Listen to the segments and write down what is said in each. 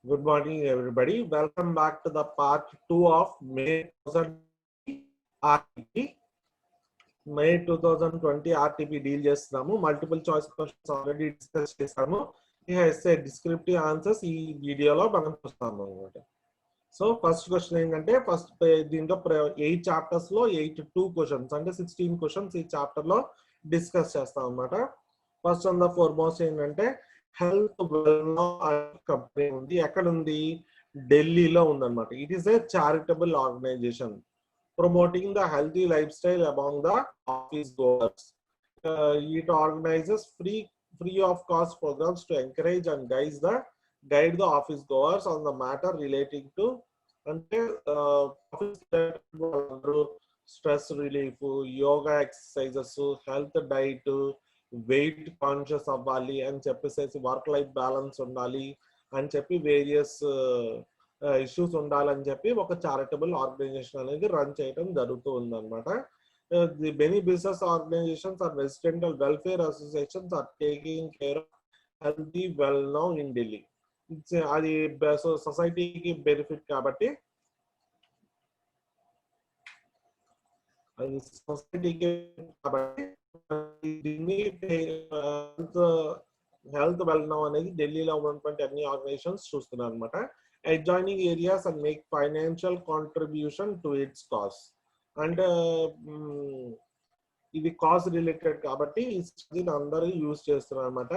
Good morning, everybody. Welcome back to the part 2 of May 2020 RTP. May 2020 RTP deal చేస్తున్నాము. Multiple choice questions already discuss చేసాము. ఇక SA descriptive answers ఈ వీడియోలో మనం చూస్తాము అనమాట. సో ఫస్ట్ క్వశ్చన్ ఏంటంటే దీంట్లో 8 చాప్టర్స్ లో 82 క్వశ్చన్స్ అంటే 16 క్వశ్చన్స్ ఈ చాప్టర్ లో డిస్కస్ చేస్తాం అనమాట. ఫస్ట్ ఆన్ ద ఫార్మోస్ట్ ఏంటంటే హెల్త్ వెల్నెస్ కంపెనీ ఉంది. ఎక్కడ ఉంది? ఢిల్లీలో ఉందన్నమాట. It is a charitable organisation promoting the healthy lifestyle among the office goers. It organises free of cost programs to encourage and guide the office goers on the matter relating to అంటే office stress relief, yoga exercises, health diet, weight conscious అవ్వాలి అని చెప్పేసి, work life balance ఉండాలి అని చెప్పి, various issues ఉండాలని చెప్పి ఒక చారిటబుల్ ఆర్గనైజేషన్ అనేది రన్ చేయడం జరుగుతూ ఉందన్నమాట. The many business organisations or residential welfare associations are taking care of healthy well now in Delhi. అది సొసైటీకి బెనిఫిట్ కాబట్టి, అది సొసైటీకి కాబట్టి హెల్త్ వెల్ నౌ అనేది ఢిల్లీలో ఉన్నటువంటి అన్ని ఆర్గనైజేషన్స్ చూస్తున్నారు అనమాట. Adjoining areas and make financial contribution to its cause. And ఇది కాజ్ రిలేటెడ్ కాబట్టి దీన్ని అందరూ యూజ్ చేస్తున్నారు అనమాట.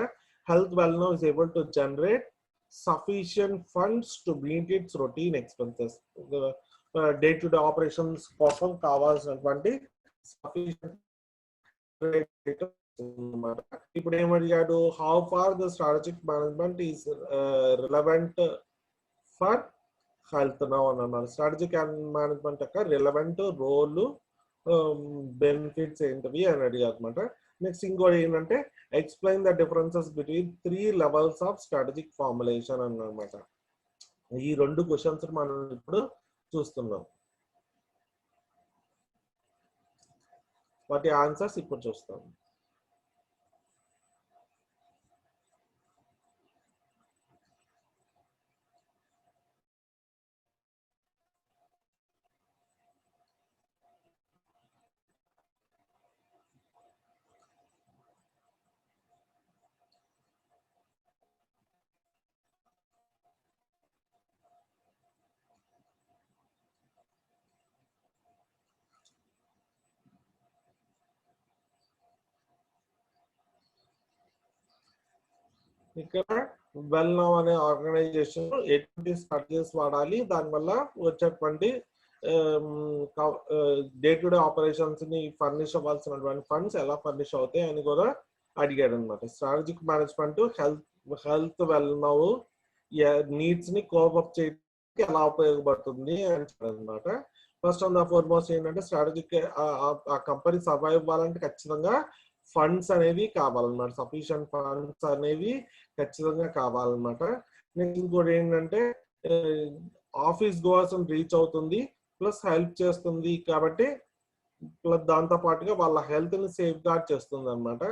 Health well now is able to generate sufficient funds to meet its routine expenses. Day to day operations కోసం కావాల్సినటువంటి sufficient. ఇప్పుడు ఏమడిగాడు? How far the strategic management is relevant for health now అని అన్నారు. స్ట్రాటజిక్ మేనేజ్మెంట్ యొక్క relevant role, benefits ఏంటివి అని అడిగారు అనమాట. నెక్స్ట్ ఇంకోటి ఏంటంటే explain the differences between 3 levels of strategic formulation అన్నమాట. ఈ 2 క్వశ్చన్స్ మనం ఇప్పుడు చూస్తున్నాం. వాటి ఆన్సర్స్ ఇప్పుడు చూస్తాం. ఇక్కడ వెల్ నౌ అనే ఆర్గనైజేషన్ ఎటువంటి స్ట్రాటజీస్ వాడాలి, దానివల్ల వచ్చేటువంటి డే టు డే ఆపరేషన్స్ ని ఫర్నిష్ అవ్వాల్సినటువంటి ఫండ్స్ ఎలా ఫర్నిష్ అవుతాయి అని కూడా అడిగాడు అనమాట. Strategic management health well now needs ని కోపప్ చేయడానికి ఎలా ఉపయోగపడుతుంది అని అనమాట. ఫస్ట్ ఆన్ ద ఫార్మోస్ట్ ఏంటంటే స్ట్రాటజిక్ ఆ కంపెనీ సర్వైవ్ అవ్వాలంటే ఖచ్చితంగా ఫండ్స్ అనేవి కావాలన్నమాట. సఫిషియంట్ ఫండ్స్ అనేవి ఖచ్చితంగా కావాలన్నమాట. నెక్స్ట్ ఇంకోటి ఏంటంటే ఆఫీస్ గోవర్స్ రీచ్ అవుతుంది, ప్లస్ హెల్ప్ చేస్తుంది కాబట్టి, ప్లస్ దాంతో పాటుగా వాళ్ళ హెల్త్ ని సేఫ్ గార్డ్ చేస్తుంది అనమాట.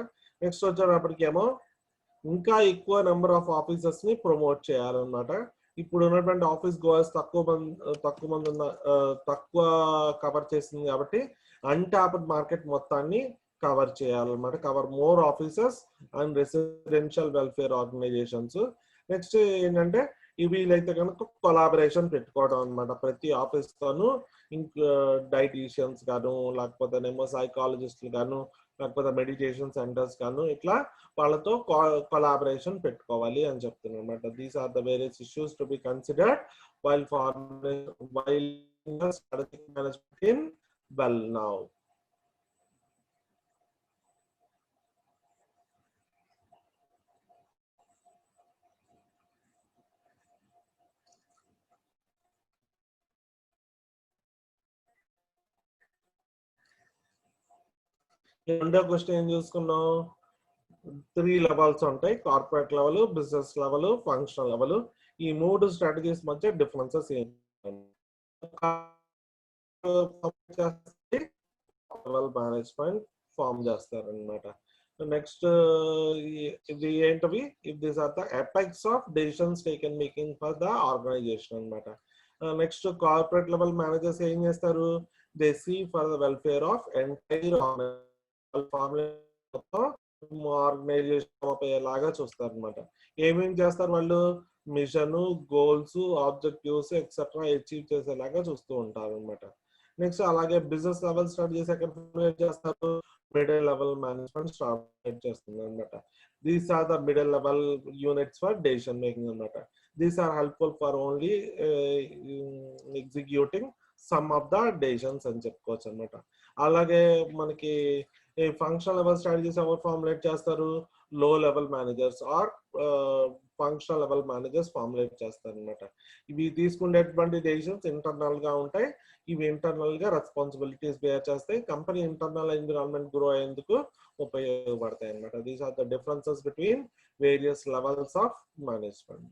నెక్స్ట్ వచ్చేటప్పటికేమో ఇంకా ఎక్కువ నెంబర్ ఆఫ్ ఆఫీసర్స్ ని ప్రమోట్ చేయాలన్నమాట. ఇప్పుడు ఉన్నటువంటి ఆఫీస్ గోవర్స్ తక్కువ మంది ఉన్న తక్కువ కవర్ చేస్తుంది కాబట్టి అన్టాప్డ్ మార్కెట్ మొత్తాన్ని కవర్ చేయాలన్నమాట. Cover more officers and residential welfare organisations. Next ఏంటంటే వీలైతే కనుక కొలాబరేషన్ పెట్టుకోవడం అనమాట. ప్రతి ఆఫీస్ తోనూ డైటీషియన్స్ గాను, లేకపోతేనేమో సైకాలజిస్టులు గాను, లేకపోతే మెడిటేషన్ సెంటర్స్ గాను, ఇట్లా వాళ్ళతో కొలాబరేషన్ పెట్టుకోవాలి అని చెప్తున్నారు అనమాట. These are the various issues to be considered while strategic management in well now. రెండో క్వశ్చన్ ఏం చూసుకున్నాం? 3 levels ఉంటాయి: corporate level, business level, functional level. ఈ 3 స్ట్రాటజీస్ మధ్య డిఫరెన్సెస్ ఏంటి? మేనేజ్మెంట్ ఫామ్ చేస్తారనమాట. నెక్స్ట్ ఇది ఏంటవి, these are the apex of decisions taken making for the organisation అనమాట. నెక్స్ట్ కార్పొరేట్ లెవెల్ మేనేజర్స్ ఏం చేస్తారు, they see for the welfare of entire organisation లాగా చూస్తారు అనమాట. ఏమేం చేస్తారు వాళ్ళు, mission, goals, objectives etcetera achieve చేసేలాగా చూస్తూ ఉంటారు అనమాట. నెక్స్ట్ అలాగే బిజినెస్ లెవెల్ స్టార్ట్ చేసాక చేస్తారు, మిడిల్ లెవెల్ మేనేజ్మెంట్ స్టార్ట్ చేస్తుంది అనమాట. These are the middle level units for decision making అనమాట. These are helpful for only executing some of the decisions అని చెప్పుకోవచ్చు అనమాట. అలాగే మనకి ఫంక్షన్ లెవెల్ స్ట్రాటజీస్ ఎవరు ఫార్ములేట్ చేస్తారు, low level managers or functional level managers formulate చేస్తారు అనమాట. ఇవి తీసుకునేటువంటి డెసిషన్స్ ఇంటర్నల్ గా ఉంటాయి. ఇవి ఇంటర్నల్ గా రెస్పాన్సిబిలిటీస్ బేర్ చేస్తాయి, కంపెనీ ఇంటర్నల్ ఎన్విరాన్మెంట్ గ్రో అయ్యేందుకు ఉపయోగపడతాయి అనమాట. These are the differences between various levels of management.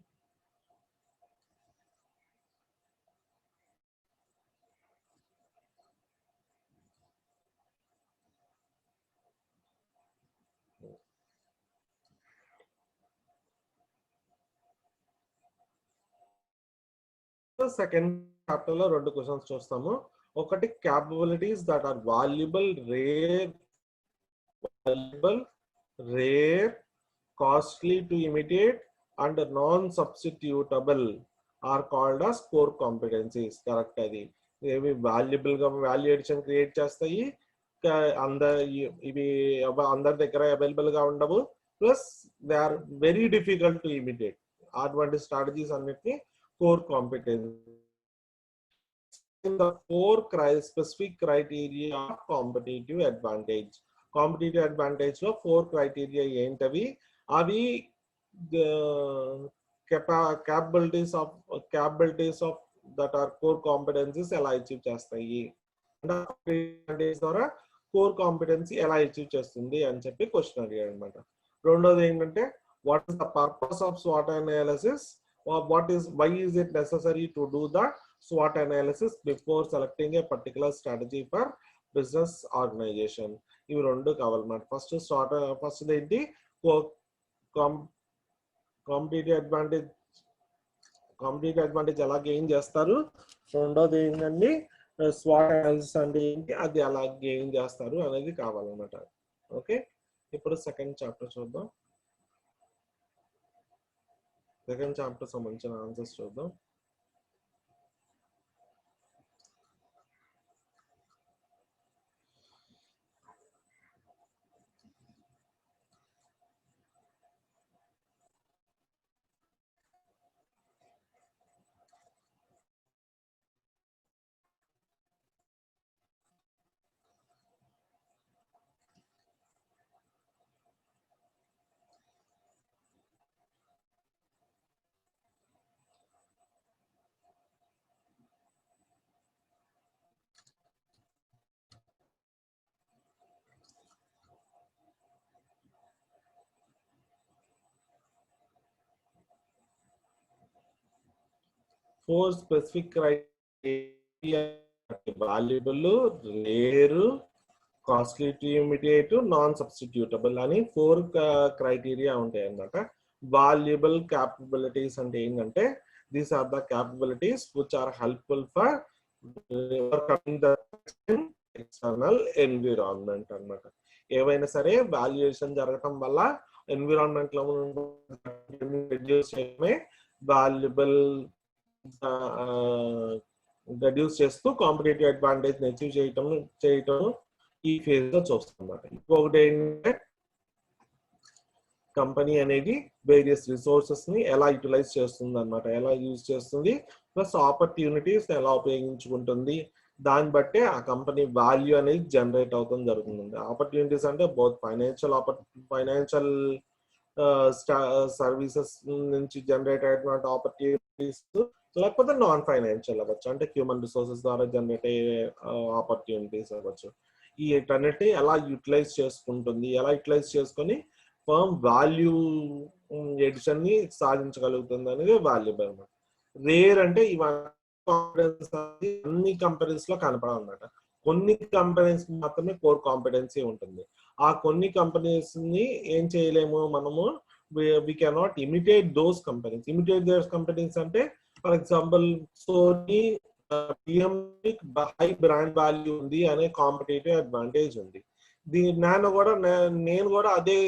Second chapter లో 2 క్వశ్చన్స్ చూస్తాము. ఒకటి capabilities that are valuable, rare, costly to imitate and non substitutable are called as core competencies. Correct. అది ఏవి valuable గా value addition create చేస్తాయి, ఇవి అందరి దగ్గర అవైలబుల్ గా ఉండవు, plus they are very difficult to imitate. అటువంటి స్ట్రాటజీస్ అన్నిటిని core competency. The 4 specific criteria of competitive advantage. Competitive advantage లో 4 criteria ఏంటవి, అవి capabilities of that are core competencies ఎలా అచీవ్ చేస్తాయి, ద్వారా కోర్ కాంపిటెన్సీ ఎలా అచీవ్ చేస్తుంది అని చెప్పి క్వశ్చన్ అడిగాడు అనమాట. రెండోది ఏంటంటే, what is the purpose of SWOT analysis, why is it necessary to do the SWOT analysis before selecting a particular strategy for business organization. ఇవి రెండు కావాలన్నమాట. ఫస్ట్ ఏంటి, కాంపిటేటివ్ అడ్వాంటేజ్ ఎలా గెయిన్ చేస్తారు, రెండోది ఏంటండి SWOT analysis అంటే ఏంటి, అది ఎలా గెయిన్ చేస్తారు అనేది కావాలన్నమాట. ఓకే, ఇప్పుడు సెకండ్ చాప్టర్ చూద్దాం. సెకండ్ చాప్టర్ సంబంధించిన ఆన్సర్స్ చూద్దాం. Four specific criteria, valuable, rare, costly to imitate, non substitutable అని 4 క్రైటీరియా ఉంటాయి అన్నమాట. వాల్యుబుల్ క్యాపబిలిటీస్ అంటే ఏంటంటే, these are the capabilities which are helpful for overcoming the external environment అన్నమాట. ఏవైనా సరే వాల్యుయేషన్ జరగటం వల్ల ఎన్విరాన్మెంట్ లో రెడ్యూస్ చేయడమే వాల్యుబుల్ రెడ్యూస్ చేస్తూ కాంపిటేటివ్ అడ్వాంటేజ్ అచీవ్ చేయటం ఈ ఫేజ్ లో చూస్తామన్నమాట. ఇంకొకటి ఏంటంటే, కంపెనీ అనేది వేరియస్ రిసోర్సెస్ ని ఎలా యూటిలైజ్ చేస్తుంది అన్నమాట, ఎలా యూజ్ చేస్తుంది, ప్లస్ ఆపర్చునిటీస్ ఎలా ఉపయోగించుకుంటుంది, దాన్ని బట్టే ఆ కంపెనీ వాల్యూ అనేది జనరేట్ అవుతుంది జరుగుతుంది. ఆపర్చునిటీస్ అంటే బోత్ ఫైనాన్షియల్ సర్వీసెస్ నుంచి జనరేట్ అయినటువంటి ఆపర్చునిటీస్, లేకపోతే నాన్ ఫైనాన్షియల్ అవ్వచ్చు, అంటే హ్యూమన్ రిసోర్సెస్ ద్వారా జనరేట్ అయ్యే ఆపర్చునిటీస్ అవ్వచ్చు. ఈ వీటన్నిటిని ఎలా యూటిలైజ్ చేసుకుంటుంది, ఎలా యూటిలైజ్ చేసుకొని ఫర్మ్ వాల్యూ ఎడిషన్ ని సాధించగలుగుతుంది అనేది వాల్యుబుల్ అన్నమాట. రేర్ అంటే ఇవన్నీ అన్ని కంపెనీస్ లో కనపడవు అన్నమాట. కొన్ని కంపెనీస్ మాత్రమే కోర్ కాంపిటెన్సీ ఉంటుంది. ఆ కొన్ని కంపెనీస్ ని ఏం చేయలేము మనము, we cannot imitate those companies. Imitate those companies అంటే for example Sony high brand value ఉంది అనే కాంపిటేటివ్ అడ్వాంటేజ్ ఉంది. నేను కూడా అదే,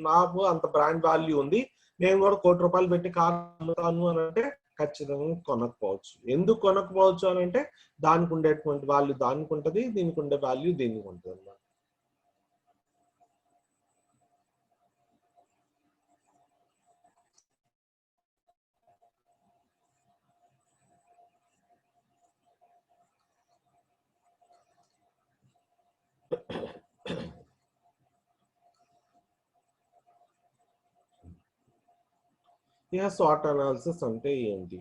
నాకు అంత బ్రాండ్ వాల్యూ ఉంది, నేను కూడా ₹1,00,00,000 పెట్టి కార్ అమ్ముతాను అని అంటే ఖచ్చితంగా కొనకపోవచ్చు. ఎందుకు కొనకపోవచ్చు అని అంటే దానికి ఉండేటువంటి వాల్యూ దానికి ఉంటుంది, దీనికి ఉండే వాల్యూ దీనికి ఉంటుంది అన్నమాట. ఇక SWOT అనాలిసిస్ అంటే ఏంటి?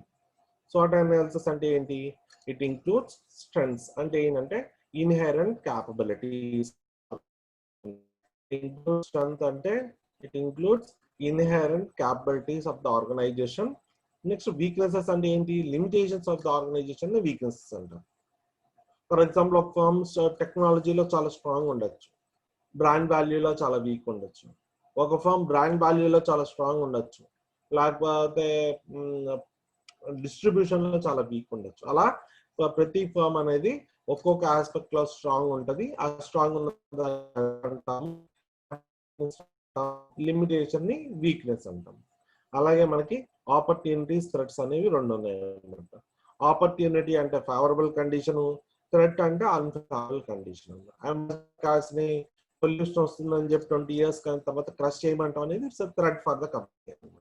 SWOT అనాలిసిస్ అంటే ఏంటి? ఇట్ ఇంక్లూడ్స్ స్ట్రెంగ్స్ అంటే ఏంటంటే ఇన్హెరెంట్ క్యాపబిలిటీస్. స్ట్రెంగ్త్ అంటే it includes inherent capabilities of the organisation. Next weaknesses అంటే ఏంటి? Limitations of the organisation weaknesses అంటారు. ఫర్ ఎగ్జాంపుల్ ఒక ఫర్మ్స్ టెక్నాలజీలో చాలా స్ట్రాంగ్ ఉండొచ్చు, బ్రాండ్ వాల్యూలో చాలా వీక్ ఉండొచ్చు. ఒక ఫర్మ్ బ్రాండ్ వాల్యూలో చాలా స్ట్రాంగ్ ఉండొచ్చు, లేకపోతే డిస్ట్రిబ్యూషన్ లో చాలా వీక్ ఉండొచ్చు. అలా ప్రతి ఫర్మ్ అనేది ఒక్కొక్క ఆస్పెక్ట్ లో స్ట్రాంగ్ ఉంటుంది. ఆ స్ట్రాంగ్ ఉన్న లిమిటేషన్ ని వీక్నెస్ అంటాం. అలాగే మనకి ఆపర్చునిటీస్, థ్రెట్స్ అనేవి రెండు ఉన్నాయి అన్నమాట. ఆపర్చునిటీ అంటే ఫేవరబుల్ కండిషన్, థ్రెట్ అంటే అన్ఫేవరబుల్ కండిషన్. కాస్ని పొల్యూషన్ వస్తుందని చెప్పి 20 years తర్వాత క్రష్ చేయమంటాం అనేది it's threat for the company.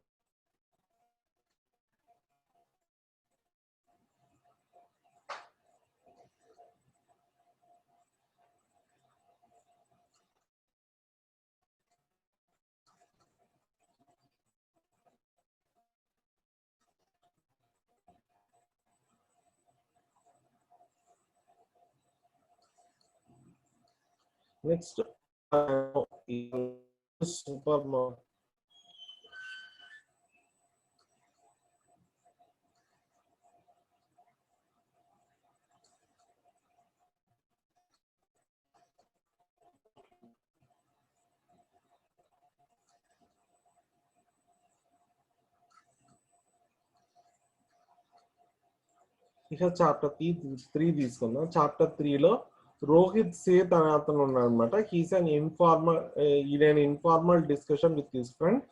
Next super ఇక చాప్టర్ 3 తీసుకుందాం. చాప్టర్ 3లో రోహిత్ సేత్ అనే అతను ఉన్నాడు అనమాట. He's an informal discussion with his friend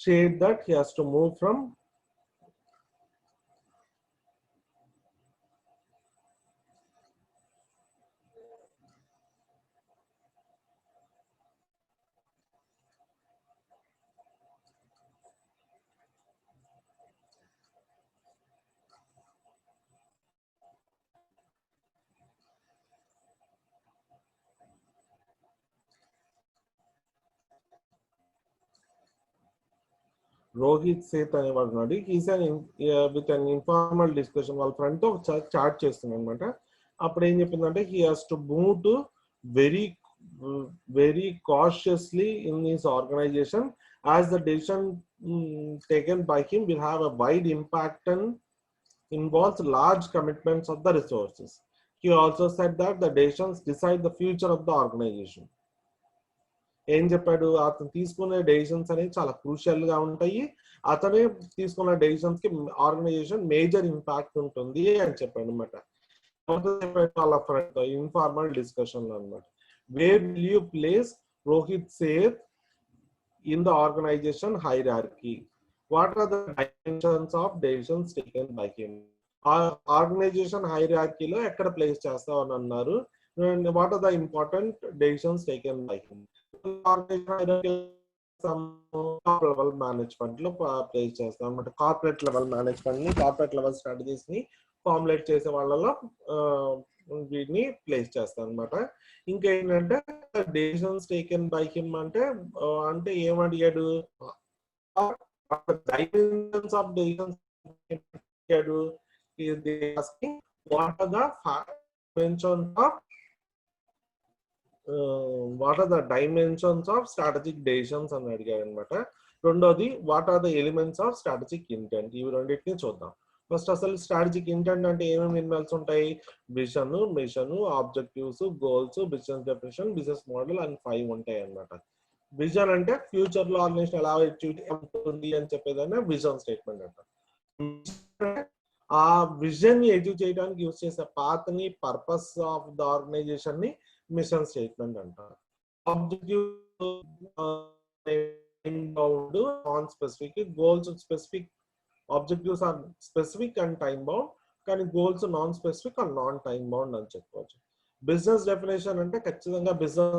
share that he has to move from Rohit Seth అనేవాడు ఉన్నాడు. He's with an informal discussion వాళ్ళ ఫ్రెండ్ తో చాట్ చేస్తున్నాడు అనమాట. అప్పుడు ఏం చెప్పిందంటే he has to move to very very cautiously in his organization as the decision taken by him will have a wide impact and involves large commitments of the resources. He also said that the decisions decide the future of the organization. ఏం చెప్పాడు? అతను తీసుకునే decisions అనేవి చాలా crucial గా ఉంటాయి, అతనే తీసుకున్న డెసిషన్స్ కి ఆర్గనైజేషన్ మేజర్ ఇంపాక్ట్ ఉంటుంది అని చెప్పాడు అనమాట. వాళ్ళ ఫ్రెండ్ ఇన్ఫార్మల్ డిస్కషన్ లో అనమాట. Where will you place Rohit Seth in the organization hierarchy? What are the dimensions of decisions taken by him? Organization హైరార్కీలో ఎక్కడ ప్లేస్ చేస్తావు అని అన్నారు. What are the important decisions taken by him? Level management లో place చేస్తాం అనమాట. కార్పొరేట్ లెవెల్ మేనేజ్మెంట్ ని, corporate level strategies ని ఫార్ములేట్ చేసే వాళ్ళలో వీటిని ప్లేస్ చేస్తాం అనమాట. ఇంకా ఏంటంటే డెసిషన్స్ టేకెన్ బై హిమ్ అంటే ఏమడిగాడు? డైమెన్షన్స్ ఆఫ్ డెసిషన్స్ అడిగాడు. What are the dimensions of what are the dimensions of strategic decisions అని అడిగారు అనమాట. రెండోది what are the elements of strategic intent. ఇవి రెండింటిని చూద్దాం. ఫస్ట్ అసలు స్ట్రాటజిక్ ఇంటెంట్ అంటే ఏమేమి ఇన్వాల్వ్స్ ఉంటాయి? Vision, mission, objectives, goals, business definition, business model and 5 ఉంటాయి అన్నమాట. విజన్ అంటే ఫ్యూచర్ లో ఆర్గనైజేషన్ ఎలా ఉంటుంది అని చెప్పేదాన్ని విజన్ స్టేట్మెంట్ అంటారు. ఆ విజన్ ని అచీవ్ చేయడానికి యూజ్ చేసే పాత్ ని, పర్పస్ ఆఫ్ ద ఆర్గనైజేషన్ ని మిషన్ స్టేట్మెంట్ అంటారు. Objective bound, non specific. Goals specific, objectives are specific and time bound, కానీ goals non specific and non time bound అని చెప్పుకోవచ్చు. బిజినెస్ డెఫినేషన్ అంటే ఖచ్చితంగా బిజినెస్.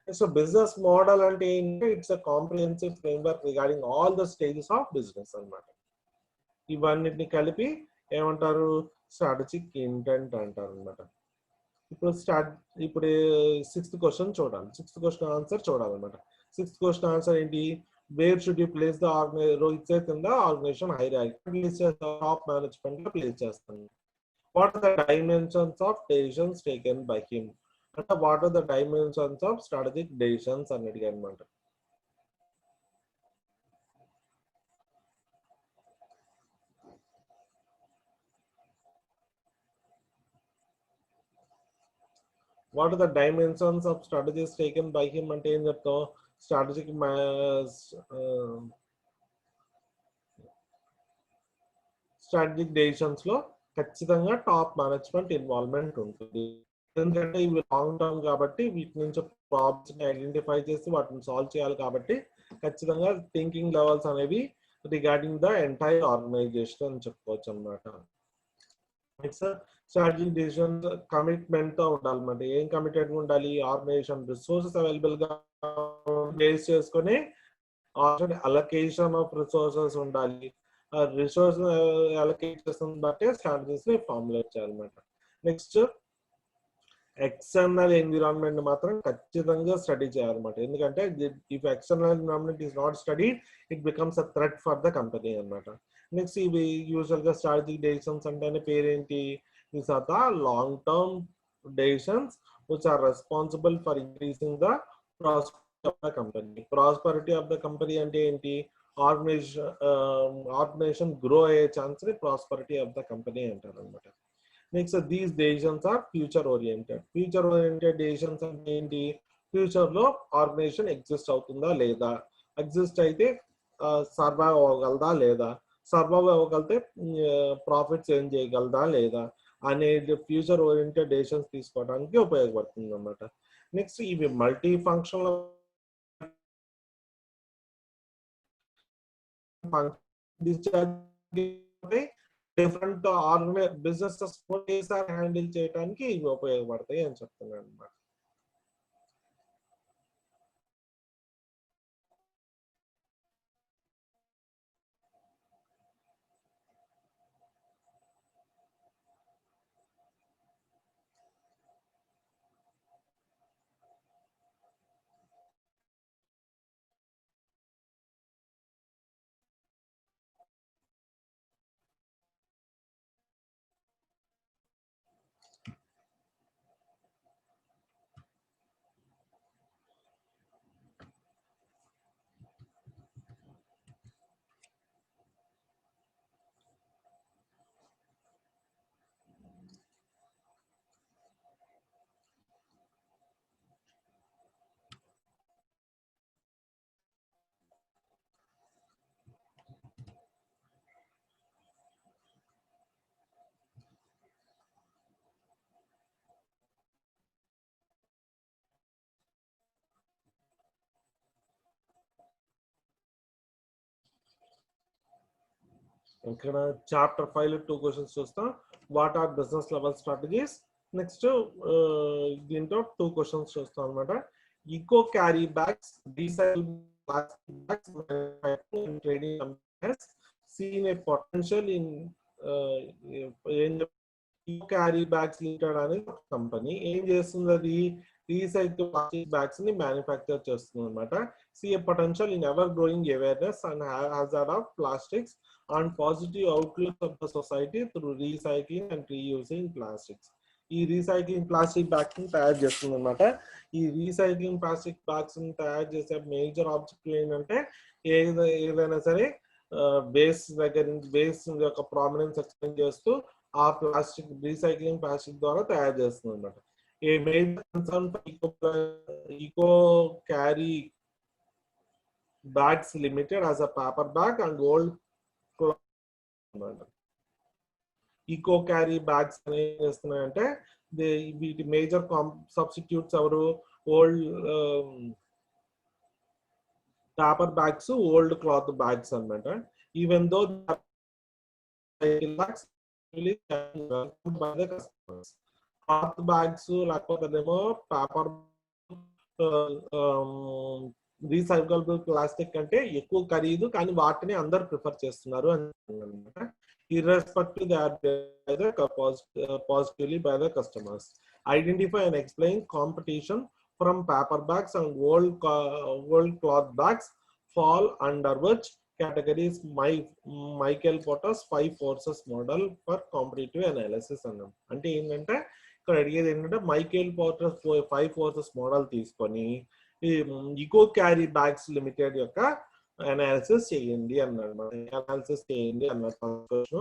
సో బిజినెస్ మోడల్ అంటే ఏంటంటే it's a comprehensive framework regarding all the stages of business అన్నమాట. ఇవన్నిటిని కలిపి ఏమంటారు? స్ట్రాటజిక్ ఇంటెంట్ అంటారు అనమాట. ఇప్పుడు 6th క్వశ్చన్ చూడాలి. 6th క్వశ్చన్ ఆన్సర్ చూడాలన్నమాట. 6th క్వశ్చన్ ఆన్సర్ ఏంటి? Where should you place the organization కింద ఆర్గనైజేషన్ హైరార్కీ ప్లేస్ చేస్తాం, టాప్ మేనేజ్మెంట్ లో ప్లేస్ చేస్తాం. What are the dimensions of decisions taken by him అంటే what are the dimensions of strategic decisions అని అడిగారు అనమాట. What are the dimensions of strategies taken by him అంటే ఏం చెప్తాం? స్ట్రాటజిక్ డెసిషన్స్ లో ఖచ్చితంగా టాప్ మేనేజ్మెంట్ ఇన్వాల్వ్మెంట్ ఉంటుంది. ఎందుకంటే ఇవి లాంగ్ టర్మ్ కాబట్టి వీటి నుంచి ప్రాబ్లమ్స్ ని ఐడెంటిఫై చేసి వాటిని సాల్వ్ చేయాలి కాబట్టి ఖచ్చితంగా థింకింగ్ లెవెల్స్ అనేవి రిగార్డింగ్ ద ఎంటైర్ ఆర్గనైజేషన్ అని చెప్పుకోవచ్చు అనమాట. నెక్స్ట్ స్ట్రాటజిక్ డెసిషన్స్ కమిట్మెంట్ తో ఉండాలన్నమాట. ఏం కమిటెడ్ ఉండాలి? ఆర్గనైజేషన్ రిసోర్సెస్ అవైలబుల్ గా బేస్ చేసుకొని అలొకేషన్ ఆఫ్ రిసోర్సెస్ ఉండాలి. రిసోర్స్ అలొకేట్ చేసిన బట్టే స్ట్రాటజీస్ ని ఫార్ములేట్ చేయాలన్నమాట. నెక్స్ట్ ఎక్స్టర్నల్ ఎన్విరాన్మెంట్ మాత్రం ఖచ్చితంగా స్టడీ చేయాలన్నమాట. ఎందుకంటే if external environment is not studied it becomes a threat for the company అన్నమాట. నెక్స్ట్ ఇవి యూజువల్ గా స్ట్రాటజిక్ డెసిషన్స్ అంటేనే పేరేంటి? These are the long term decisions which are responsible for increasing the prosperity of the company. Prosperity of the company అంటే ఏంటి? Organisation grow అయ్యే chance ని prosperity of the company అంటారు అనమాట. Next these decisions are future oriented. Future oriented decisions అంటే ఏంటి? Future లో organisation exist అవుతుందా లేదా, ఎగ్జిస్ట్ అయితే సర్వైవ్ అవ్వగలదా లేదా, సర్వైవ్ అవ్వగలితే ప్రాఫిట్స్ ఏం చేయగలదా లేదా అనేది ఫ్యూచర్ ఓరియంటెడ్ డెసిషన్స్ తీసుకోవడానికి ఉపయోగపడుతుంది అన్నమాట. నెక్స్ట్ ఇవి multi functional different businesses handle చేయడానికి ఇవి ఉపయోగపడతాయి అని చెప్తున్నాను అన్నమాట. ఇక్కడ చాప్టర్ 5 లో 2 క్వశ్చన్స్ చూస్తాం. What are business level strategies. Next దీంట్లో 2 క్వశ్చన్స్ చూస్తాం అనమాట. Eco carry bags, recycle plastic bags trading has seen a potential in eco carry bags limited అనే కంపెనీ ఏం చేస్తుంది? అది రీసైకిల్ ప్లాస్టిక్ బ్యాగ్స్ ని మ్యానుఫ్యాక్చర్ చేస్తుంది అనమాట. See a potential in ever growing awareness and hazard of plastics and positive outlook of the society through recycling and reusing plastics. ఈ recycling plastic bags ని తయారు చేస్తుంది అనమాట. ఈ రీసైక్లింగ్ ప్లాస్టిక్ బ్యాగ్స్ ని తయారు చేసే మేజర్ ఆబ్జెక్టివ్ ఏంటంటే ఏదైనా సరే బేస్ దగ్గర నుంచి బేస్ యొక్క ప్రామినెన్స్ ఎక్స్ప్లెయిన్ చేస్తూ ఆ ప్లాస్టిక్ రీసైక్లింగ్ ప్లాస్టిక్ ద్వారా తయారు చేస్తుంది అనమాట. A major concern Eco carry bags Limited as a paper bag and old Eco carry Bags అనేవి చేస్తున్నాయంటే వీటి మేజర్ సబ్స్టిట్యూట్స్ ఎవరు? Old paper bags, old cloth bags అనమాట. ఈవెన్ దో క్లాత్ బ్యాగ్స్ లేకపోతేనేమో పేపర్ రీసైక్లబుల్ ప్లాస్టిక్ అంటే ఎక్కువ ఖరీదు, కానీ వాటిని అందరు ప్రిఫర్ చేస్తున్నారు అనమాట. Irrespective they are either positively by the customers. Identify and explain competition from paper bags and old cloth bags fall under which categories Michael Porter's 5 forces model for competitive analysis అన్నాం. అంటే ఏంటంటే ఇక్కడ అడిగేది ఏంటంటే Michael Porter 5 forces model తీసుకొని eco carry bags limited యొక్క analysis చేయండి అన్నాడు. అనాలిసిస్ చేయండి అన్నారు.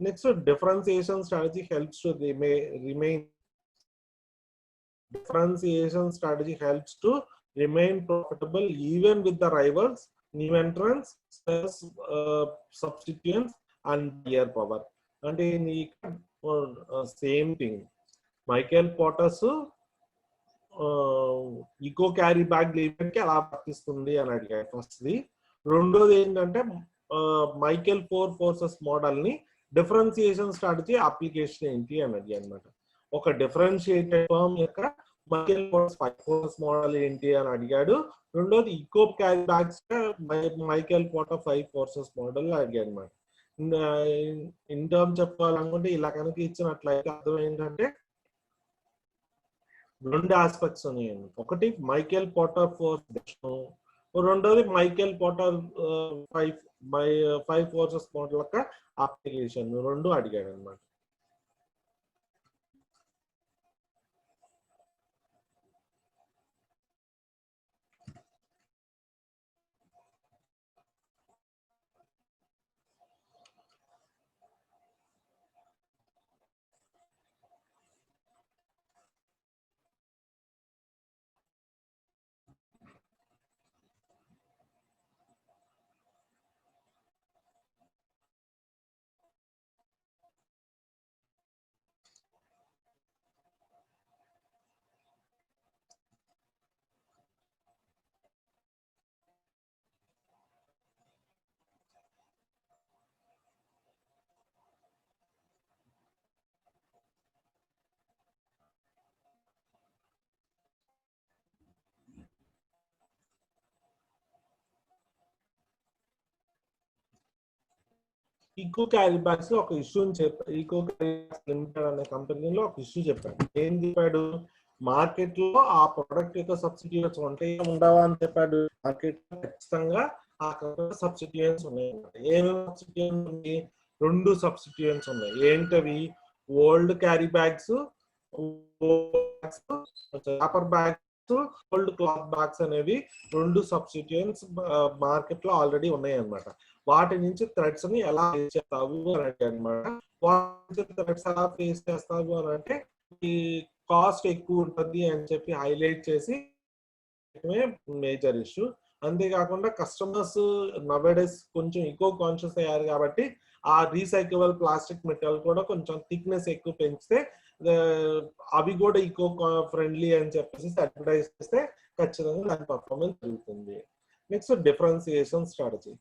Next differentiation strategy helps to remain differentiation strategy helps to remain profitable even with the rivals, new entrants, substituents and buyer power. అంటే same thing Michael Porter's eco carry bag limit కి ఎలా వర్తిస్తుంది అని అడిగాడు ఫస్ట్ది. రెండోది ఏంటంటే మైకేల్ 4 forces మోడల్ ని డిఫరెన్సియేషన్ స్ట్రాటజీ అప్లికేషన్ ఏంటి అని అడిగాడు అనమాట. ఒక డిఫరెన్షియేటెడ్ ఫర్మ్ యొక్క మైకేల్ పోర్టర్స్ 5 forces మోడల్ ఏంటి అని అడిగాడు. రెండోది eco carry bags Michael Porter 5 forces model అడిగాడు అనమాట. ఇన్ టర్మ్ చెప్పాలనుకుంటే ఇలా కనుక ఇచ్చినట్లయితే అర్థం ఏంటంటే రెండు ఆస్పెక్ట్స్ ఉన్నాయండి. ఒకటి మైకేల్ పోర్టర్ 4, రెండోది మైకేల్ పోర్టర్ 5 forces మోడల్ యొక్క అప్లికేషన్ రెండు అడిగాడు అనమాట. ఈకో క్యారీ బ్యాగ్స్ లో ఒక ఇష్యూని చెప్పాడు. ఈకో క్యారీ బ్యాగ్స్ లిమిటెడ్ అనే కంపెనీలో ఒక ఇష్యూ చెప్పాడు. ఏం చెప్పాడు? మార్కెట్ లో ఆ ప్రొడక్ట్ యొక్క సబ్సిడ్యూట్స్ ఉంటాయి ఉండవా అని చెప్పాడు. మార్కెట్ లో ఖచ్చితంగా ఆ సబ్సిడ్యూట్స్ ఉన్నాయి. ఏమేమి సబ్సిడ్యూట్స్ ఉన్నాయి? 2 సబ్సిడ్యూట్స్ ఉన్నాయి. ఏంటవి? Old carry bags, paper bags, old cloth bags అనేవి 2 సబ్సిడ్యూట్స్ మార్కెట్ లో ఆల్రెడీ ఉన్నాయి అన్నమాట. వాటి నుంచి థ్రెడ్స్ ని ఎలా ఫేస్ చేస్తావు అని అంటే అనమాట. వాటి థ్రెడ్స్ ఎలా ఫేస్ చేస్తావు అని అంటే ఈ కాస్ట్ ఎక్కువ ఉంటుంది అని చెప్పి హైలైట్ చేసి మేజర్ ఇష్యూ. అంతేకాకుండా కస్టమర్స్ నవేడేస్ కొంచెం ఈకో కాన్షియస్ అయ్యారు కాబట్టి ఆ రీసైక్లబుల్ ప్లాస్టిక్ మెటీరియల్ కూడా కొంచెం థిక్నెస్ ఎక్కువ పెంచితే అవి కూడా ఈకో ఫ్రెండ్లీ అని చెప్పేసి అడ్వర్టైజ్ చేస్తే ఖచ్చితంగా దాని పర్ఫార్మెన్స్ జరుగుతుంది. Next differentiation strategy.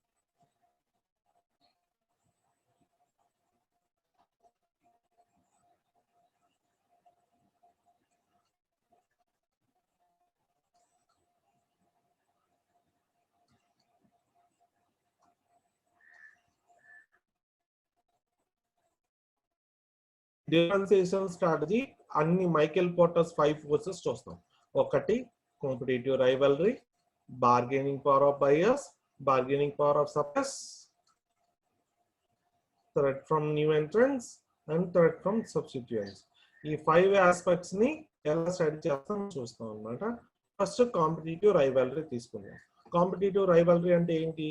Differentiation strategy అన్ని మైకేల్ పోర్టర్స్ 5 forces చూస్తాం. ఒకటి competitive rivalry, bargaining power of buyers, bargaining power of suppliers, threat from new entrance and threat from substituents. ఈ 5 ఆస్పెక్ట్స్ ని ఎలా స్టడీ చేస్తాం చూస్తాం అన్నమాట. ఫస్ట్ కాంపిటేటివ్ రైవల్రీ తీసుకుందాం. కాంపిటేటివ్ రైవల్రీ అంటే ఏంటి?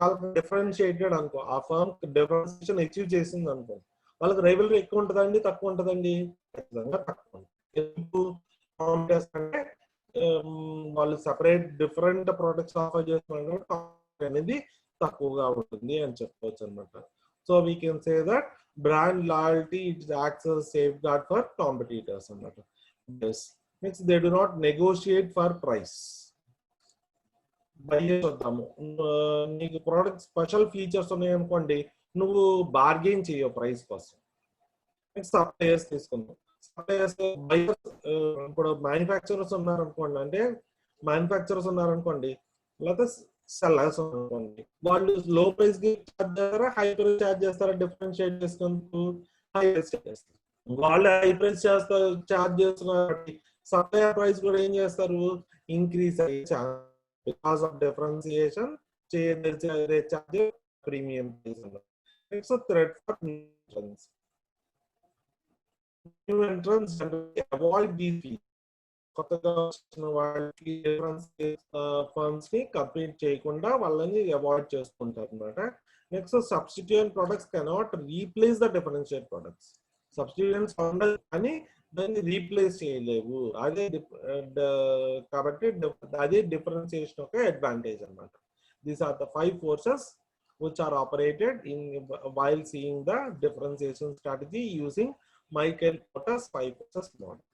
వాళ్ళకి డిఫరెన్షియేటెడ్ అనుకో, ఆ ఫర్మ్ డిఫరెన్షియేషన్ అచీవ్ చేసింది అనుకో, వాళ్ళకి రైవల్రీ ఎక్కువ ఉంటుందండి, తక్కువ ఉంటుందండి? ఖచ్చితంగా తక్కువ ఉంటుంది. ఎందుకు? కాంపిటేస్ అంటే వాళ్ళు సెపరేట్ డిఫరెంట్ ప్రొడక్ట్స్ ఆఫర్ చేస్తున్నారు అనేది తక్కువగా ఉంటుంది అని చెప్పవచ్చు అనమాట. So we can say that brand loyalty it acts as safeguard for competitors అన్నమాట. Next they do not negotiate for price. చూద్దాము, నీకు ప్రోడక్ట్ స్పెషల్ ఫీచర్స్ ఉన్నాయి అనుకోండి, నువ్వు బార్గెయిన్ చేయవు ప్రైస్ కోసం. నెక్స్ట్ సప్లయర్స్ తీసుకుందాం. సప్లయర్స్ బయర్స్, ఇప్పుడు మ్యానుఫ్యాక్చరర్స్ ఉన్నారనుకోండి, లేకపోతే సెల్లర్స్ అనుకోండి, వాళ్ళు లో ప్రైస్ కి ఛార్జ్ చేస్తారా, హై ప్రైస్ ఛార్జ్ చేస్తారా? డిఫరెన్షియేట్ చేసుకుంటూ హై ప్రైస్ చేస్తారు. వాళ్ళు హై ప్రైస్ చేస్తారు, ఛార్జ్ చేస్తున్నారు. సప్లయర్ ప్రైస్ కూడా ఏం చేస్తారు? ఇంక్రీజ్ అయ్యే chance, because of differentiation charge premium price. Next threat for new entrants generally avoid these fees. కొత్తగా వచ్చిన వాళ్ళకి డిఫరెన్స్ ఫర్మ్స్ ని కంపీట్ చేయకుండా వాళ్ళని అవాయిడ్ చేసుకుంటారు అనమాట. Next substituent products cannot replace the differentiate products. Substituents ఉండదు కానీ దాన్ని రీప్లేస్ చేయలేవు. అదే కాబట్టి అదే డిఫరెన్షియేషన్ ఒక అడ్వాంటేజ్ అనమాట. These are the 5 forces which are operated in while seeing the differentiation strategy using Michael Porter's 5 forces model.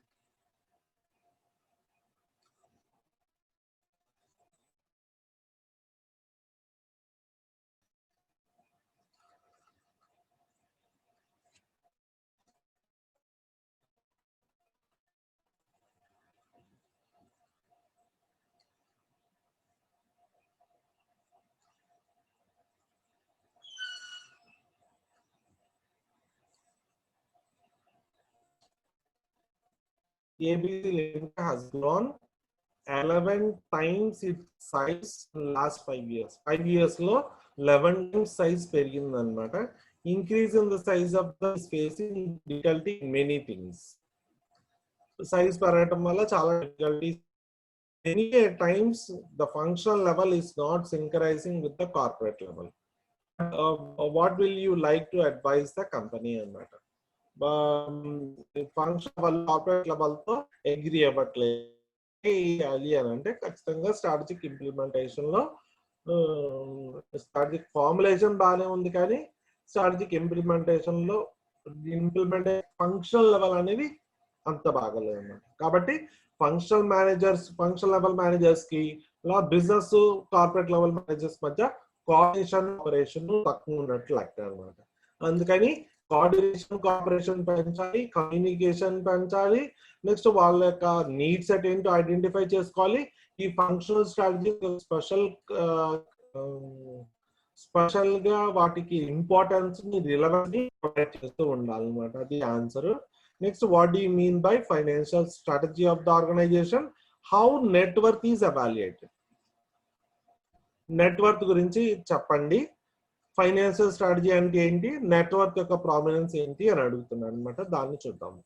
ABC Limited has grown 11 times its size in last 5 years. 5 years లో 11 times size పెరిగింది అనమాట. Increase in the size of the facing difficulty in many things. Size పెరగటం వల్ల చాలా difficulties. Many times the functional level is not synchronizing with the corporate level. What will you like to advise the company అన్నమాట? Function వల్ల corporate level తో agree అవ్వట్లేదు అని అంటే ఖచ్చితంగా స్ట్రాటజిక్ ఇంప్లిమెంటేషన్ లో స్ట్రాటజిక్ ఫార్ములేషన్ బాగానే ఉంది కానీ స్ట్రాటజిక్ ఇంప్లిమెంటేషన్ లో ఫంక్షనల్ లెవెల్ అనేది అంత బాగలేదు అన్నమాట. కాబట్టి ఫంక్షన్ లెవెల్ మేనేజర్స్ కి బిజినెస్ కార్పొరేట్ లెవెల్ మేనేజర్స్ మధ్య కోఆర్డినేషన్ ఆపరేషన్ తక్కువ ఉన్నట్లు లెక్క అనమాట. అందుకని కోఆపరేషన్ పెంచాలి, కమ్యూనికేషన్ పెంచాలి. నెక్స్ట్ వాళ్ళ యొక్క నీడ్స్ ఏంటో ఐడెంటిఫై చేసుకోవాలి. ఈ ఫంక్షనల్ స్ట్రాటజీ స్పెషల్ గా వాటికి ఇంపార్టెన్స్ ని రిలవెన్స్ ని ప్రొవైడ్ చేస్తూ ఉండాలన్నమాట. అది answer. Next what do you mean by financial strategy of the organisation? How net worth is evaluated. Net worth గురించి చెప్పండి. ఫైనాన్షియల్ స్ట్రాటజీ అంటే ఏంటి, నెట్వర్క్ యొక్క ప్రామినెన్స్ ఏంటి అని అడుగుతున్నాను అనమాట. దాన్ని చూద్దాము.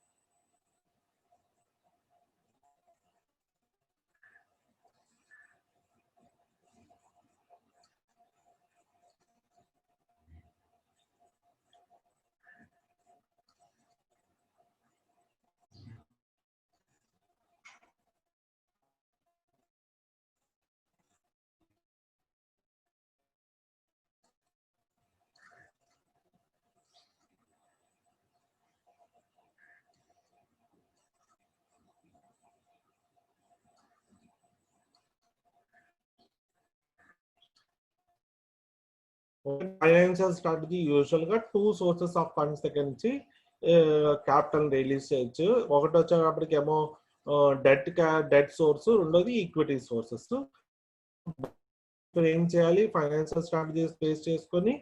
ఫైనాన్షియల్ స్ట్రాటజీ యూజువల్ గా 2 సోర్సెస్ ఆఫ్ ఫండ్స్ దగ్గర నుంచి క్యాపిటల్ రిలీజ్ చేయొచ్చు. ఒకటి వచ్చేటప్పటికి ఏమో డెట్ సోర్స్, రెండోది ఈక్విటీ సోర్సెస్. ఏం చేయాలి, ఫైనాన్షియల్ స్ట్రాటజీస్ బేస్ చేసుకొని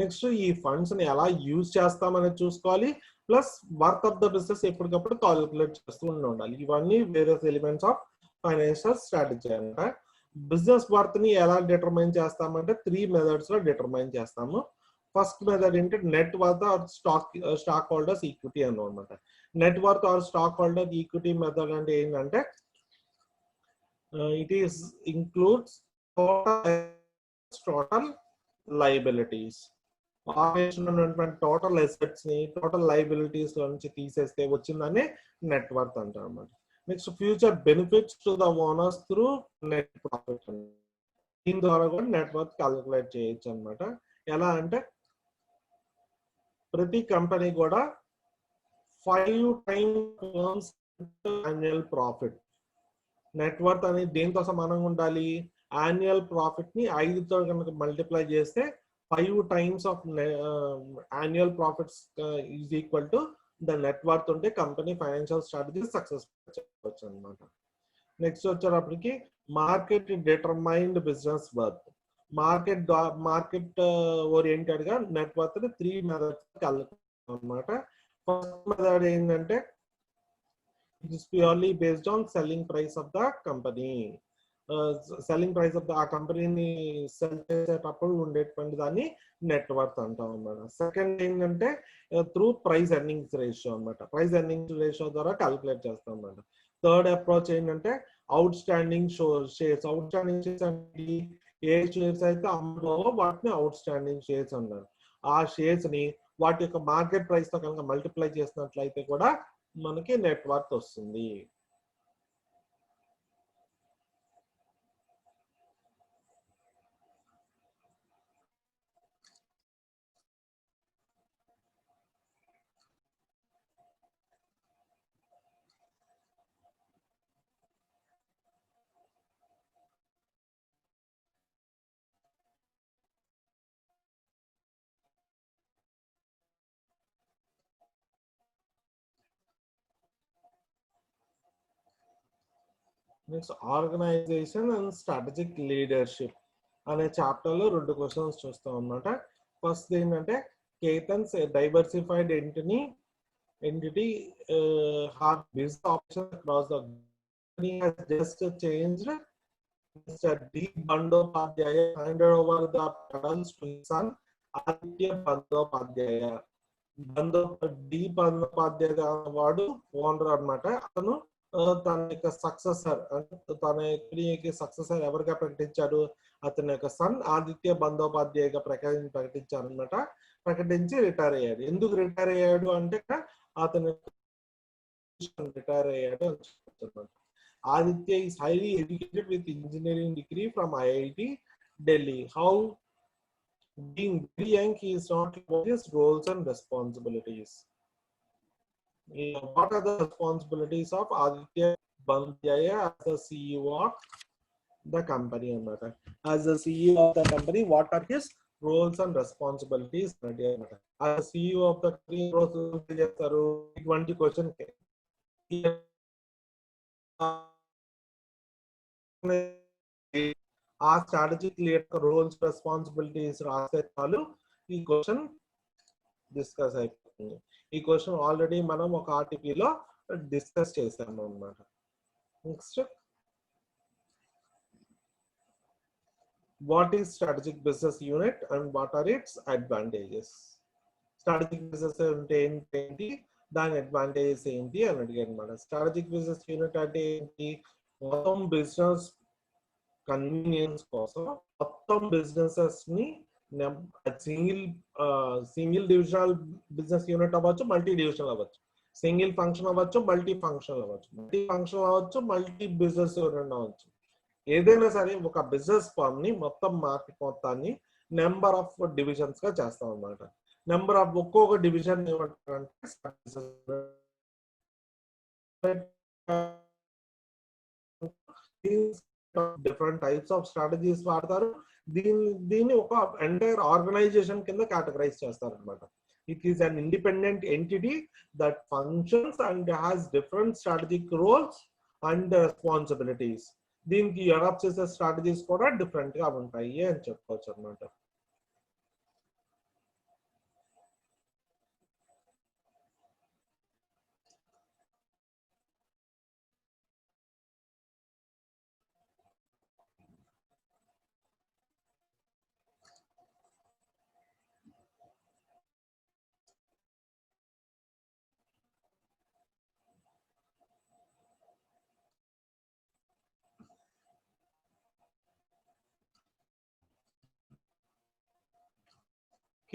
నెక్స్ట్ ఈ ఫండ్స్ ని ఎలా యూజ్ చేస్తామనేది చూసుకోవాలి. Plus work of the business ఎప్పటికప్పుడు కాల్కులేట్ చేస్తూ ఉండాలి. ఇవన్నీ various elements of financial strategy అంట. బిజినెస్ వర్త్ ని ఎలా డిటర్మైన్ చేస్తామంటే 3 మెథడ్స్ లో డిటర్మైన్ చేస్తాము. ఫస్ట్ మెథడ్ ఏంటంటే net worth or stockholders equity అన్నమాట. Net worth or stockholder equity method అంటే ఏంటంటే It is includes total liabilities. Organisation ఉన్నటువంటి టోటల్ అసెట్స్ ని టోటల్ లయబిలిటీస్ లో నుంచి తీసేస్తే వచ్చిందని నెట్ వర్త్ అంటారు అన్నమాట. Next future benefits to the owners through net profit. దీని ద్వారా కూడా నెట్ వర్త్ క్యాలిక్యులేట్ చేయొచ్చు అనమాట. ఎలా అంటే ప్రతి కంపెనీ కూడా 5 times annual profit. Net worth అనేది దేంతో సమానంగా ఉండాలి? యాన్యువల్ ప్రాఫిట్ ని 5తో కనుక మల్టిప్లై చేస్తే 5 times of annual profits is equal to the net worth ఉంటే కంపెనీ ఫైనాన్షియల్ స్ట్రాటజీ సక్సెస్ చెప్పవచ్చు అనమాట. నెక్స్ట్ వచ్చేటప్పటికి market determined business worth. Market oriented గా నెట్ వర్త్ ని 3 మెథడ్స్ కలుగుతాం అనమాట. ఫస్ట్ మెథడ్ ఏంటంటే it is purely based on selling price of the company. Selling price of ఆ కంపెనీని సెల్ చేసేటప్పుడు ఉండేటువంటి దాన్ని నెట్ వర్త్ అంటాం అన్నమాట. సెకండ్ ఏంటంటే త్రూ ప్రైస్ ఎర్నింగ్స్ రేషియో అన్నమాట. ప్రైస్ ఎర్నింగ్స్ రేషియో ద్వారా క్యాలిక్యులేట్ చేస్తాం అన్నమాట. థర్డ్ అప్రోచ్ ఏంటంటే out standing shares. Out standing shares అంటే ఏ షేర్స్ అయితే అమ్ముతావో వాటిని అవుట్ స్టాండింగ్ షేర్స్ అన్నారు. ఆ షేర్స్ ని వాటి యొక్క మార్కెట్ ప్రైస్ తో కనుక మల్టిప్లై చేసినట్లయితే కూడా మనకి నెట్ వర్త్ వస్తుంది. Next organisation and strategic leadership అనే చాప్టర్ లో 2 క్వశ్చన్స్ చూస్తాం అన్నమాట. ఫస్ట్ ఏంటంటే Ketan's diversified entity have business operations across the company has just changed. Mr. D. Bandyopadhyaya handed over the battons to his son Aditya Bandyopadhyaya. D Bandopadhyay వాడు owner అనమాట. అతను తన యొక్క సక్సెసర్ అంటే తన కంపెనీకి సక్సెసర్ ఎవరిగా ప్రకటించాడు? అతని యొక్క సన్ ఆదిత్య బందోపాధ్యాయగా ప్రకటించారు అనమాట. ప్రకటించి రిటైర్ అయ్యాడు. ఎందుకు రిటైర్ అయ్యాడు అంటే అతను రిటైర్ అయ్యాడు అని చెప్తున్నారు. Aditya is highly educated with engineering degree from IIT Delhi. How being very young he is not about his roles and responsibilities. What are the responsibilities of Aditya Bandyopadhyaya as the CEO of the company? As the CEO of the company, what are his roles and responsibilities? As the CEO of the company, roles 20 question. ఆ strategic leader roles responsibilities రాసే చాలు ఈ question discuss అయిపోతుంది. ఈ question already మనం ఒక ఆర్టికల్లో discuss చేసాము అన్నమాట. Next, what is strategic business unit and what are its advantages? Strategic business అంటే ఏంటి, దాని అడ్వాంటేజెస్ ఏంటి అని అడిగారు అనమాట. స్ట్రాటజిక్ బిజినెస్ యూనిట్ అంటే ఏంటి? మొత్తం బిజినెస్ కన్వీనియన్స్ కోసం మొత్తం బిజినెసెస్ ని సింగిల్ డివిజనల్ బిజినెస్ యూనిట్ అవ్వచ్చు, మల్టీ డివిజనల్ అవ్వచ్చు, సింగిల్ ఫంక్షన్ అవ్వచ్చు, మల్టీ ఫంక్షన్ అవ్వచ్చు, మల్టీ బిజినెస్ యూనిట్ అవ్వచ్చు. ఏదైనా సరే ఒక బిజినెస్ ఫార్మ్ ని మొత్తం మార్కెట్ మొత్తాన్ని నెంబర్ ఆఫ్ డివిజన్స్ గా చేస్తాం అన్నమాట. నెంబర్ ఆఫ్ ఒక్కొక్క డివిజన్ ఏమంటారంటే డిఫరెంట్ టైప్స్ ఆఫ్ స్ట్రాటజీస్ వాడతారు. దీన్ని ఒక ఎంటైర్ ఆర్గనైజేషన్ కింద కేటగరైజ్ చేస్తారు అనమాట. It is an independent entity that functions and has different strategic roles and responsibilities. దీనికి అడాప్ట్ చేసే స్ట్రాటజీస్ కూడా డిఫరెంట్ గా ఉంటాయి అని చెప్పవచ్చు అనమాట.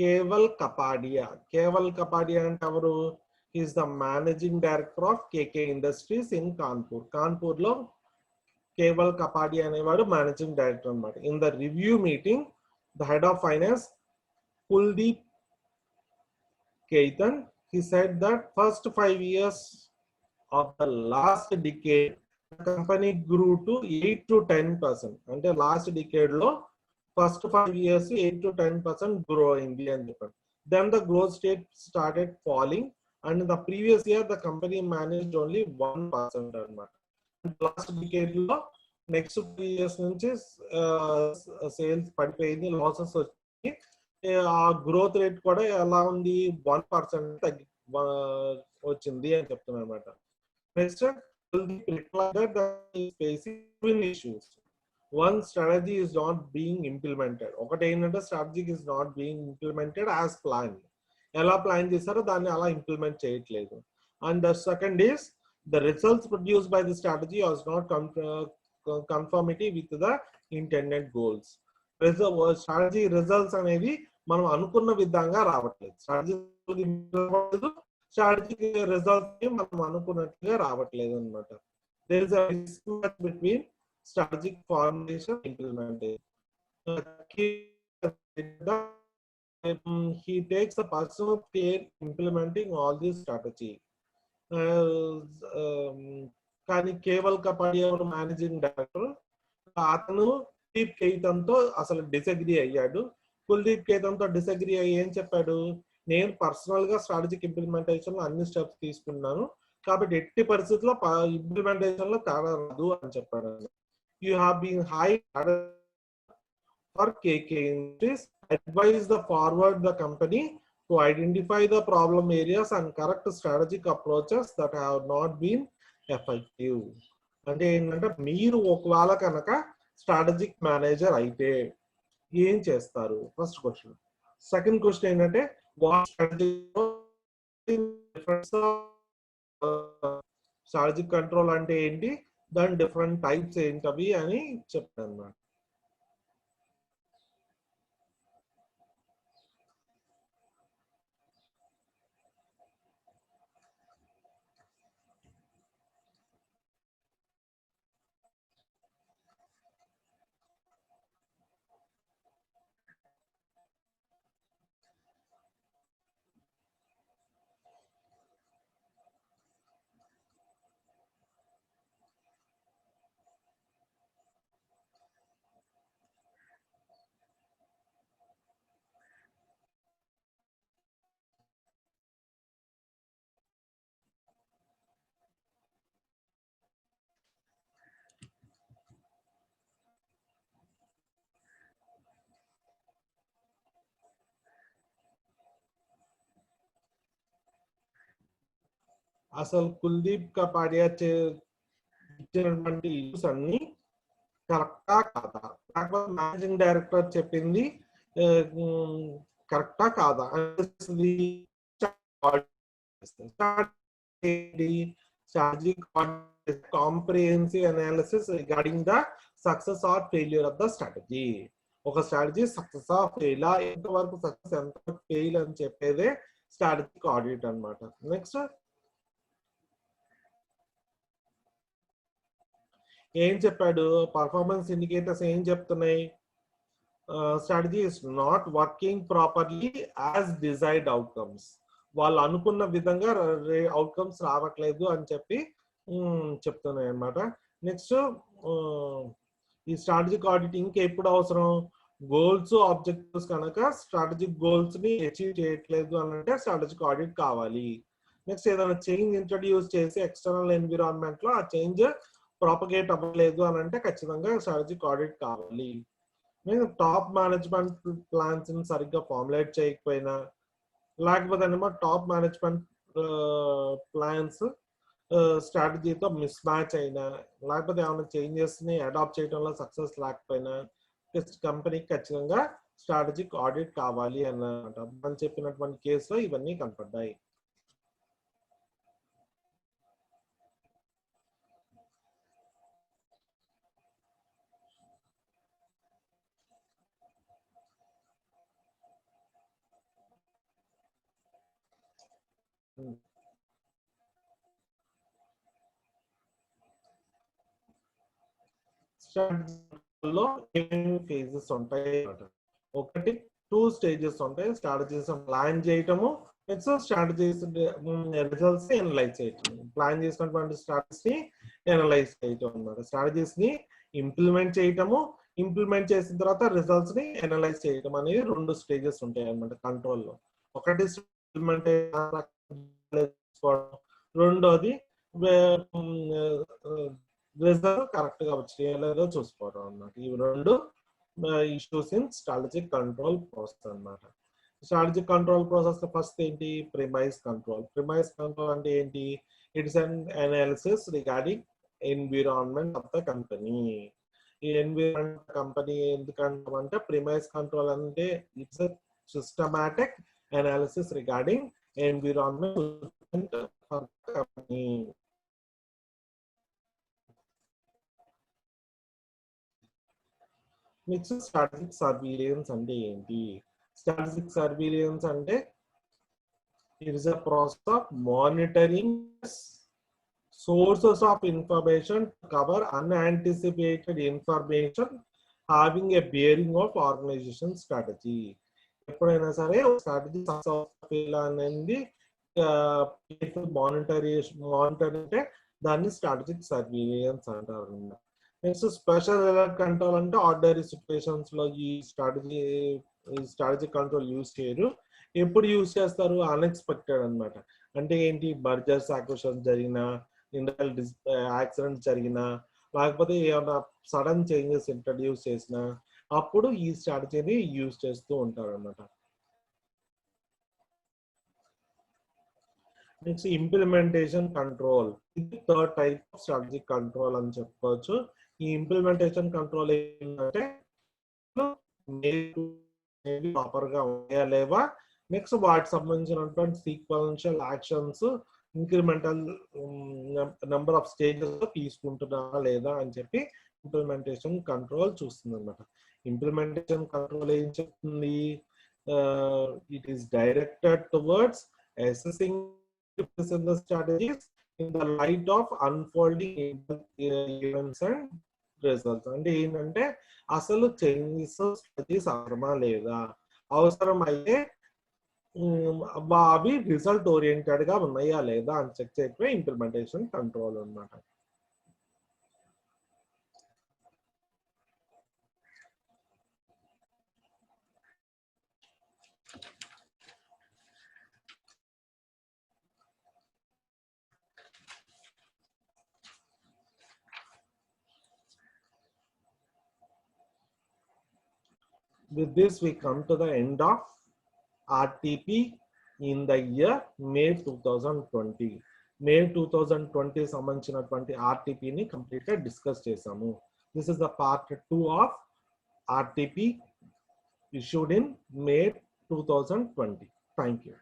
కేవల్ కపాడియా. కేవల్ కపాడియా అంటే ఎవరు? Is the managing director of KK industries in Kanpur. కాన్పూర్లో కేవల్ కపాడియా అనేవాడు మేనేజింగ్ డైరెక్టర్ అన్నమాట. In the review meeting the head of finance Kuldeep Ketan, he said that first 5 years of the last decade, the company grew to 8 to 10%. అంటే last decade లో first 5 years 8 to 10% grow అయింది అని చెప్పారు. Then the growth rate started falling, and in the previous year the company managed only 1% అన్నమాట. Last decade లో next 3 years నుంచి sales పడిపోయింది, losses వచ్చి ఆ గ్రోత్ రేట్ కూడా ఎలా ఉంది, 1% తగ్గి వచ్చింది అని చెప్తున్నారు అనమాట. Next issues. One strategy is not being implemented. ఒకటి ఏంటంటే strategy is not being implemented as plan. ఎలా ప్లాన్ చేశారో దాన్ని అలా ఇంప్లిమెంట్ చేయట్లేదు. And the second is the results produced by the strategy was not conformity with the intended goals. Strategy results అనేది మనం అనుకున్న విధంగా రావట్లేదు. స్ట్రాటజీ రిజల్ట్స్ మనం అనుకున్నట్టుగా రావట్లేదు అనమాట. There is a mismatch between strategic formulation implementation. He takes a personal care implementing all this strategy. కానీ కేవల్ కపాడియా మేనేజింగ్ డైరెక్టర్, అతను కుల్దీప్ కేతన్తో అసలు డిసగ్రీ అయ్యాడు. కుల్దీప్ కేతన్తో డిసగ్రీ అయ్యి ఏం చెప్పాడు, నేను పర్సనల్ గా స్ట్రాటజిక్ ఇంప్లిమెంటేషన్ లో అన్ని స్టెప్స్ తీసుకున్నాను కాబట్టి ఎట్టి పరిస్థితుల్లో ఇంప్లిమెంటేషన్ లో తేడా రాదు అని చెప్పాడు. You have been high for KK industries, advise the forward the company to identify the problem areas and correct strategic approaches that have not been effective. అంటే ఏంటంటే మీరు ఒకవేళ కనుక స్ట్రాటజిక్ మేనేజర్ అయితే ఏం చేస్తారు, ఫస్ట్ క్వశ్చన్. సెకండ్ క్వశ్చన్ ఏంటంటే strategic control అంటే ఏంటి, దాని డిఫరెంట్ టైప్స్ ఏంటవి అని చెప్తాను అన్నమాట. అసలు కుల్దీప్ కపాడియా ఇచ్చినటువంటి ఇష్యూస్ అన్ని కరెక్టా కాదా, లేకపోతే మేనేజింగ్ డైరెక్టర్ చెప్పింది కరెక్టా కాదా అనిపిస్తుంది. Comprehensive analysis regarding the success or failure of the strategy. ఒక స్ట్రాటజీ సక్సెస్ ఆఫ్ ఫెయిల్, ఎంతవరకు సక్సెస్ ఎంత ఫెయిల్ అని చెప్పేదే స్ట్రాటజిక్ ఆడిట్ అన్నమాట. నెక్స్ట్ ఏం చెప్పాడు, పర్ఫార్మెన్స్ ఇండికేటర్స్ ఏం చెప్తున్నాయి, strategy is not working properly as desired outcomes. వాళ్ళు అనుకున్న విధంగా అవుట్కమ్స్ రావట్లేదు అని చెప్పి చెప్తున్నాయి అన్నమాట. నెక్స్ట్ ఈ స్ట్రాటజిక్ ఆడిటింగ్ ఎప్పుడు అవసరం, గోల్స్ ఆబ్జెక్టివ్స్ కనుక స్ట్రాటజిక్ గోల్స్ ని అచీవ్ చేయట్లేదు అని అంటే స్ట్రాటజిక్ ఆడిట్ కావాలి. నెక్స్ట్ ఏదైనా చేంజ్ ఇంట్రడ్యూస్ చేసి ఎక్స్టర్నల్ ఎన్విరాన్మెంట్ లో ఆ చేంజ్ ప్రాపగేట్ అవ్వలేదు అని అంటే ఖచ్చితంగా స్ట్రాటజిక్ ఆడిట్ కావాలి. టాప్ మేనేజ్మెంట్ ప్లాన్స్ ని సరిగ్గా ఫార్ములేట్ చేయకపోయినా, లేకపోతే ఏమో టాప్ మేనేజ్మెంట్ ప్లాన్స్ స్ట్రాటజీతో మిస్ మ్యాచ్ అయినా, లేకపోతే ఏమైనా చేంజెస్ ని అడాప్ట్ చేయడంలో సక్సెస్ లేకపోయినా కంపెనీకి ఖచ్చితంగా స్ట్రాటజిక్ ఆడిట్ కావాలి అన్నమాట. మనం చెప్పినటువంటి కేసులో ఇవన్నీ కనపడ్డాయి. స్ట్రాటజీలో ఏమేమి ఫేజెస్ ఉంటాయి? ఒకటి 2 స్టేజెస్ ఉంటాయి. స్ట్రాటజీస్ ప్లాన్ చేయటము, నెక్స్ట్ స్ట్రాటజీస్ రిజల్ట్స్ ని అనలైజ్ చేయటం. ప్లాన్ చేసినటువంటి స్ట్రాటజీస్ ని అనలైజ్ చేయటం అన్నమాట. స్ట్రాటజీస్ ని ఇంప్లిమెంట్ చేయటము, ఇంప్లిమెంట్ చేసిన తర్వాత రిజల్ట్స్ ని అనలైజ్ చేయటం అనేది 2 స్టేజెస్ ఉంటాయి అన్నమాట కంట్రోల్లో. ఒకటి రెండోది రిజల్ట్ కరెక్ట్ గా వచ్చినాయో లేదో చూసుకోవడం అన్నమాట. ఇవి 2 issues in strategic control process అన్నమాట. స్ట్రాటజిక్ కంట్రోల్ ప్రాసెస్ లో ఫస్ట్ ఏంటి? Premise control. ప్రిమైస్ కంట్రోల్ అంటే ఏంటి? It's an analysis regarding environment of the company. ఈ ఎన్విరాన్మెంట్ కంపెనీ ఎందుకంటామంటే ప్రిమైస్ కంట్రోల్ అంటే it's systematic analysis regarding environment of the company. Next strategic surveillance అంటే ఏంటి? Strategic surveillance అంటే it is a process of monitoring sources of information to cover unanticipated information having a bearing of organization strategy. ఎప్పుడైనా సరే strategy అనేది monitor అంటే దాన్ని strategic surveillance అంటారు. Next special alert control అంటే ఆర్డినరీ సిచ్యువేషన్స్ లో ఈ స్ట్రాటజిక్ కంట్రోల్ యూజ్ చేయరు. ఎప్పుడు యూజ్ చేస్తారు? అన్ఎక్స్పెక్టెడ్ అన్నమాట. అంటే ఏంటి? మర్జర్స్ యాక్విజిషన్స్ జరిగినా, ఇండస్ట్రియల్ యాక్సిడెంట్స్ జరిగినా, లేకపోతే ఏమైనా సడన్ చేంజెస్ ఇంట్రడ్యూస్ చేసినా అప్పుడు ఈ స్ట్రాటజీని యూజ్ చేస్తూ ఉంటారు అన్నమాట. Next implementation control. ఇది third type of strategic control అని చెప్పుకోవచ్చు. ఈ ఇంప్లిమెంటేషన్ కంట్రోల్ ఏంటంటే ప్రాపర్ గా ఉన్నాయా లేవా, నెక్స్ట్ వాటికి సంబంధించినటువంటి sequential actions incremental number of stages తీసుకుంటున్నారా లేదా అని చెప్పి ఇంప్లిమెంటేషన్ కంట్రోల్ చూస్తుంది అనమాట. ఇంప్లిమెంటేషన్ కంట్రోల్ ఏం చెప్తుంది? It is directed towards assessing the strategies in the light of unfolding events and results. అంటే ఏంటంటే అసలు చేంజెస్ స్ట్రాటజీస్ అవసరమా లేదా, అవసరం అయితే అవి రిజల్ట్ ఓరియంటెడ్ గా ఉన్నాయా లేదా అని చెక్ చేయడమే ఇంప్లిమెంటేషన్ కంట్రోల్ అన్నమాట. With this, we come to the end of RTP in the year May 2020. May 2020 సంబంధించినటువంటి RTP ని కంప్లీట్ గా డిస్కస్ చేసాము. This is the part 2 of RTP issued in May 2020. Thank you.